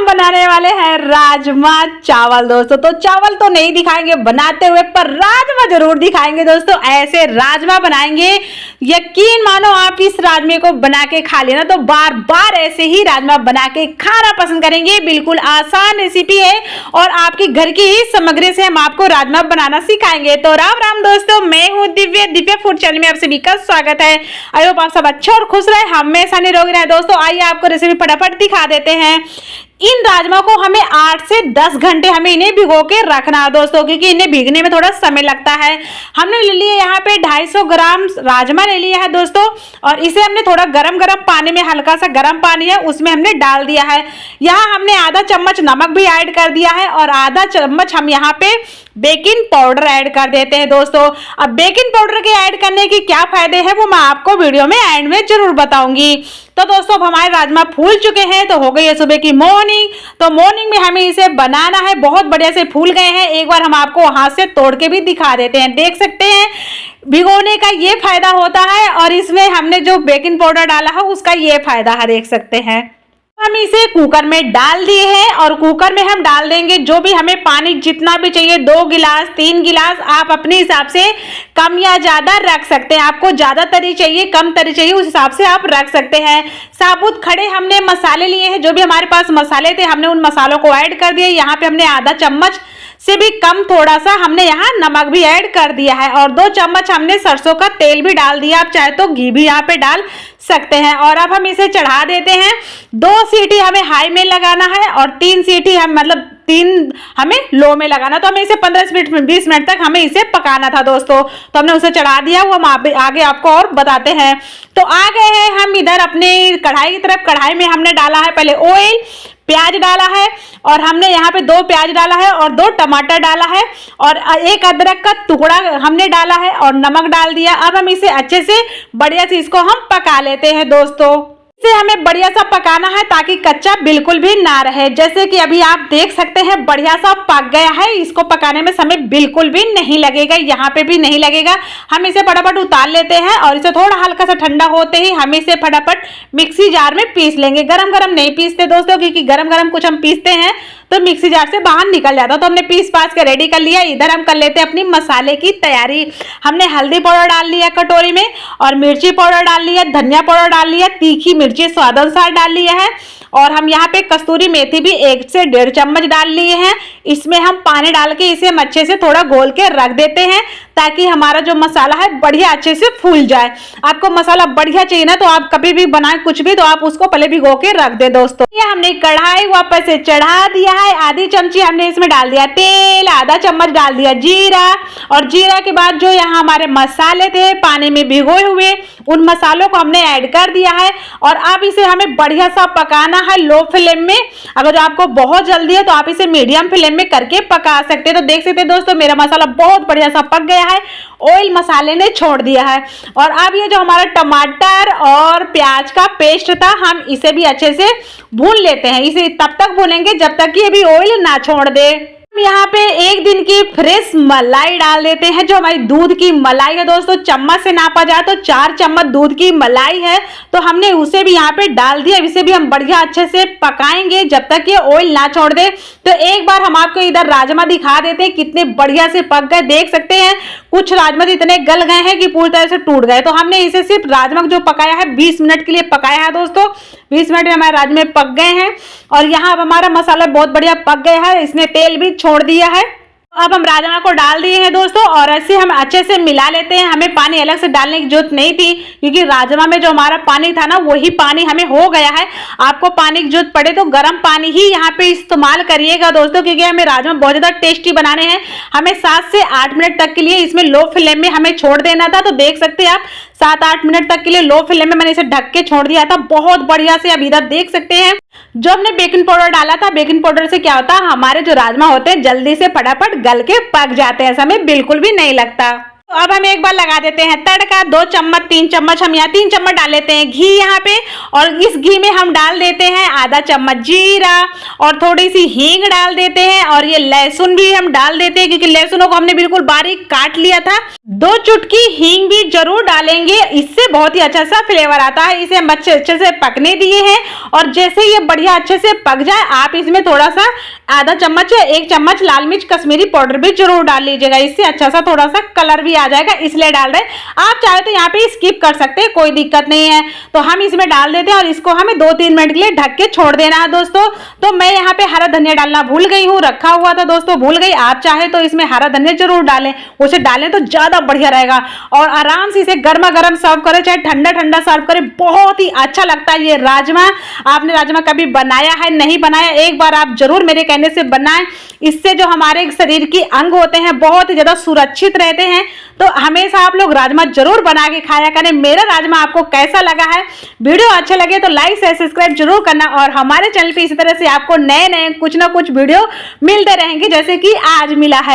हम बनाने वाले हैं राजमा चावल दोस्तों। तो चावल तो नहीं दिखाएंगे बनाते हुए, पर राजमा जरूर दिखाएंगे दोस्तों। ऐसे राजमा बनाएंगे, यकीन मानो आप इस राजमे को बना के खा लेना तो बार बार ऐसे ही राजमा बना के खाना पसंद करेंगे। बिल्कुल आसान रेसिपी है और आपकी घर की ही सामग्री से हम आपको राजमा बनाना सिखाएंगे। तो राम राम दोस्तों, मैं हूँ दिव्या फूड चैनल में आप सभी का स्वागत है। आई होप आप सब अच्छे और खुश रहे, हमेशा निरोगी रहे। दोस्तों आइए आपको रेसिपी फटाफट दिखा देते हैं। इन राजमा को हमें 8 से 10 घंटे हमें इन्हें भिगो के रखना है दोस्तों, क्योंकि इन्हें भीगने में थोड़ा समय लगता है। हमने ले लिया यहाँ पे 250 ग्राम राजमा ले लिया है दोस्तों, और इसे हमने थोड़ा गरम पानी में, हल्का सा गरम पानी है उसमें हमने डाल दिया है। यहाँ हमने आधा चम्मच नमक भी ऐड कर दिया है और आधा चम्मच हम यहाँ पे बेकिंग पाउडर ऐड कर देते हैं दोस्तों। अब बेकिंग पाउडर के ऐड करने के क्या फायदे हैं वो मैं आपको वीडियो में एंड में जरूर बताऊंगी। तो दोस्तों अब हमारे राजमा फूल चुके हैं, तो हो गई है सुबह की मॉर्निंग। तो मॉर्निंग में हमें इसे बनाना है, बहुत बढ़िया से फूल गए हैं। एक बार हम आपको हाथ से तोड़ के भी दिखा देते हैं। देख सकते हैं भिगोने का ये फायदा होता है और इसमें हमने जो बेकिंग पाउडर डाला है उसका ये फायदा है, देख सकते हैं। हम इसे कुकर में डाल दिए हैं और कुकर में हम डाल देंगे जो भी हमें पानी जितना भी चाहिए, 2 गिलास 3 गिलास, आप अपने हिसाब से कम या ज्यादा रख सकते हैं। आपको ज्यादा तरी चाहिए कम तरी चाहिए उस हिसाब से आप रख सकते हैं। साबुत खड़े हमने मसाले लिए हैं, जो भी हमारे पास मसाले थे हमने उन मसालों को ऐड कर दिए। यहाँ पे हमने आधा चम्मच से भी कम थोड़ा सा हमने यहाँ नमक भी ऐड कर दिया है और 2 चम्मच हमने सरसों का तेल भी डाल दिया। आप चाहे तो घी भी यहाँ पे डाल सकते हैं। और अब हम इसे चढ़ा देते हैं। 2 सीटी हमें हाई में लगाना है और 3 सीटी हम 3 हमें लो में लगाना। तो हमें इसे 15 मिनट 20 मिनट तक हमें इसे पकाना था दोस्तों। तो हमने उसे चढ़ा दिया, वो हम आगे आपको और बताते हैं। तो आ गए हैं हम इधर अपने कढ़ाई की तरफ। कढ़ाई में हमने डाला है पहले ऑयल, प्याज डाला है और हमने यहाँ पे 2 प्याज डाला है और 2 टमाटर डाला है और 1 अदरक का टुकड़ा हमने डाला है और नमक डाल दिया। अब हम इसे अच्छे से बढ़िया से इसको हम पका लेते हैं दोस्तों। इसे हमें बढ़िया सा पकाना है ताकि कच्चा बिल्कुल भी ना रहे। जैसे कि अभी आप देख सकते हैं बढ़िया सा पक गया है। इसको पकाने में समय बिल्कुल भी नहीं लगेगा, यहाँ पे भी नहीं लगेगा। हम इसे फटाफट उतार लेते हैं और इसे थोड़ा हल्का सा ठंडा होते ही हम इसे फटाफट मिक्सी जार में पीस लेंगे। गरम गरम नहीं पीसते दोस्तों, क्योंकि गरम गरम कुछ हम पीसते हैं तो मिक्सी जार से बाहर निकल जाता। तो हमने पीस पास के रेडी कर लिया। इधर हम कर लेते हैं अपनी मसाले की तैयारी। हमने हल्दी पाउडर डाल लिया कटोरी में और मिर्ची पाउडर डाल लिया, धनिया पाउडर डाल लिया, तीखी मिर्ची स्वाद अनुसार डाल लिया है और हम यहाँ पे कस्तूरी मेथी भी 1 से 1.5 चम्मच डाल लिए हैं। इसमें हम पानी डाल के इसे हम अच्छे से थोड़ा घोल के रख देते हैं ताकि हमारा जो मसाला है बढ़िया अच्छे से फूल जाए। आपको मसाला बढ़िया चाहिए ना, तो आप कभी भी बनाए कुछ भी तो आप उसको पहले भिगो के रख दे दोस्तों। ये हमने कढ़ाई वापस से चढ़ा दिया है। आधी चमची हमने इसमें डाल दिया तेल, आधा चम्मच डाल दिया जीरा और जीरा के बाद जो यहाँ हमारे मसाले थे पानी में भिगोए हुए, उन मसालों को हमने ऐड कर दिया है और अब इसे हमें बढ़िया सा पकाना है लो फ्लेम में। अगर आपको बहुत जल्दी है तो आप इसे मीडियम फ्लेम में करके पका सकते हैं। तो देख सकते हैं दोस्तों मेरा मसाला बहुत बढ़िया सा पक गया है, ऑयल मसाले ने छोड़ दिया है। और अब ये जो हमारा टमाटर और प्याज का पेस्ट था हम इसे भी अच्छे से भून लेते हैं। इसे तब तक भूनेंगे जब तक कि अभी ऑयल ना छोड़ दे। यहाँ पे 1 दिन की फ्रेश मलाई डाल देते हैं, जो हमारी दूध की मलाई है दोस्तों। चम्मच से नापा जाए तो 4 चम्मच दूध की मलाई है, तो हमने उसे भी यहाँ पे डाल दिया। इसे भी हम बढ़िया अच्छे से पकाएंगे जब तक ये ऑयल ना छोड़ दे। तो एक बार हम आपको इधर राजमा दिखा देते हैं कितने बढ़िया से पक गए। देख सकते हैं कुछ राजमा इतने गल गए हैं कि पूरी तरह से टूट गए। तो हमने इसे सिर्फ राजमा जो पकाया है 20 मिनट के लिए पकाया है दोस्तों। 20 मिनट में हमारे राजमा पक गए हैं और यहाँ अब हमारा मसाला बहुत बढ़िया पक गया है, इसने तेल भी छोड़ दिया है। अब हम राजमा को डाल दिए हैं दोस्तों और ऐसे हम अच्छे से मिला लेते हैं। हमें पानी अलग से डालने की जरूरत नहीं थी, क्योंकि राजमा में जो हमारा पानी था ना वही पानी हमें हो गया है। आपको पानी की जरूरत पड़े तो गर्म पानी ही यहाँ पे इस्तेमाल करिएगा दोस्तों, क्योंकि हमें राजमा बहुत ज्यादा टेस्टी बनाने हैं। हमें 7 से 8 मिनट तक के लिए इसमें लो फ्लेम में हमें छोड़ देना था। तो देख सकते हैं आप 7-8 मिनट तक के लिए लो फ्लेम में मैंने इसे ढक के छोड़ दिया था बहुत बढ़िया से। अब इधर देख सकते हैं जो हमने बेकिंग पाउडर डाला था, बेकिंग पाउडर से क्या होता है हमारे जो राजमा होते हैं जल्दी से फटाफट गल के पक जाते हैं, समय बिल्कुल भी नहीं लगता। तो अब हम एक बार लगा देते हैं तड़का। 2 चम्मच 3 चम्मच हम यहाँ 3 चम्मच डाल लेते हैं घी यहाँ पे, और इस घी में हम डाल देते हैं आधा चम्मच जीरा और थोड़ी सी हींग डाल देते हैं, और ये लहसुन भी हम डाल देते हैं क्योंकि लहसुनों को हमने बिल्कुल बारीक काट लिया था। 2 चुटकी हींग भी जरूर डालेंगे, इससे बहुत ही अच्छा सा फ्लेवर आता है। इसे हम अच्छे से पकने दिए हैं, और जैसे ये बढ़िया अच्छे से पक जाए आप इसमें थोड़ा सा आधा चम्मच या 1 चम्मच लाल मिर्च कश्मीरी पाउडर भी जरूर डाल लीजिएगा, इससे अच्छा सा थोड़ा सा कलर भी आ जाएगा, इसलिए डाल रहे हैं। आप चाहे तो यहाँ पे स्किप कर सकते हैं, कोई दिक्कत नहीं है। तो हम इसमें डाल देते हैं और इसको हमें 2-3 मिनट के लिए ढक के छोड़ देना है दोस्तों। तो मैं यहाँ पे हरा धनिया डालना भूल गई हूँ, रखा हुआ था दोस्तों, भूल गई। आप चाहे तो इसमें हरा धनिया जरूर डालें, उसे डालें तो ज्यादा बढ़िया रहेगा, और आराम से इसे गर्मा गर्म सर्व करें, चाहे ठंडा ठंडा सर्व करें, बहुत ही अच्छा लगता है ये राजमा। आपने राजमा कभी बनाया है, नहीं बनाया, एक बार आप जरूर मेरे कहने से बनाएं। इससे जो हमारे शरीर के अंग होते हैं बहुत ही ज्यादा सुरक्षित रहते हैं। तो हमेशा आप लोग राजमा जरूर बना के खाया करें। मेरा राजमा आपको कैसा लगा है, वीडियो अच्छा लगे तो लाइक शेयर सब्सक्राइब जरूर करना, और हमारे चैनल पे इसी तरह से आपको नए नए कुछ ना कुछ वीडियो मिलते रहेंगे जैसे कि आज मिला है।